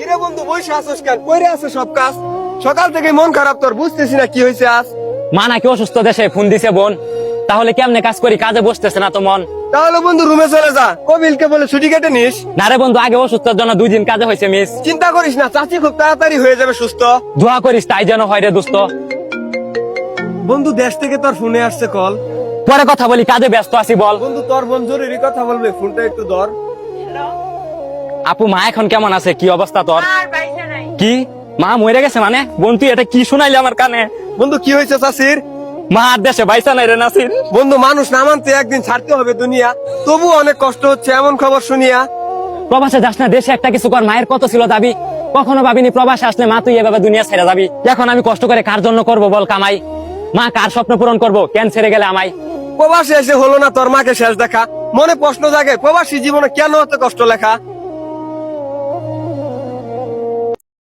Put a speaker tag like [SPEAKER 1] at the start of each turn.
[SPEAKER 1] কিরে বন্ধু বসে আছিস কেন? কইরে আছে সব কাজ? সকাল থেকে মন খারাপ তোর, বুঝতেছি না কি হয়েছে আজ।
[SPEAKER 2] মা নাকি অসুস্থ, দেশে ফোন দিছে বোন। তাহলে কেমনে কাজ করি, কাজে বসতেছে না তো মন।
[SPEAKER 1] তাহলে বন্ধু রুমে চলে যা, কবিলকে বলে ছুটি কেটে নিস।
[SPEAKER 2] না রে বন্ধু, আগে অসুস্থের জন্য 2 দিন কাজে হয়েছে মিস।
[SPEAKER 1] চিন্তা করিস না, চাচি খুব তাড়াতাড়ি হয়ে যাবে সুস্থ।
[SPEAKER 2] দোয়া করিস তাই যেন হয় রে দোস্ত।
[SPEAKER 1] বন্ধু দেশ থেকে তোর ফোনে আসছে কল।
[SPEAKER 2] পরে কথা বলি, কাজে ব্যস্ত আছি বল।
[SPEAKER 1] বন্ধু তোর বোন জরুরি কথা বলবে, ফোনটা একটু ধর।
[SPEAKER 2] আপু, মা এখন কেমন আছে? কি অবস্থা তোর?
[SPEAKER 3] আর পয়সা নাই।
[SPEAKER 2] কি মা মরে গেছে মানে? বোন তুই এটা কি শুনাইলি আমার কানে?
[SPEAKER 1] বন্ধু কি হয়েছে চাচির?
[SPEAKER 2] মা আর দেশে বাইসা নাই রে নাসির।
[SPEAKER 1] বন্ধু মানুষ না মানতে একদিন ছাড়তে হবে দুনিয়া, তবু অনেক কষ্ট হচ্ছে এমন খবর শুনিয়া।
[SPEAKER 2] প্রবাসে যাস না, দেশে একটা কিছু কর। মায়ের কত ছিল দাবি, কখনো ভাবিনি প্রবাসে আসলে মা তুই এভাবে দুনিয়া ছেড়ে যাবি। এখন আমি কষ্ট করে কার জন্য করব বল কামাই? মা কার স্বপ্ন পূরণ করব, কেন ছেড়ে গেলে আমায়?
[SPEAKER 1] প্রবাসে এসে হলো না তোর মাকে শেষ দেখা, মনে প্রশ্ন জাগে প্রবাসী জীবনে কেন এত কষ্ট লেখা।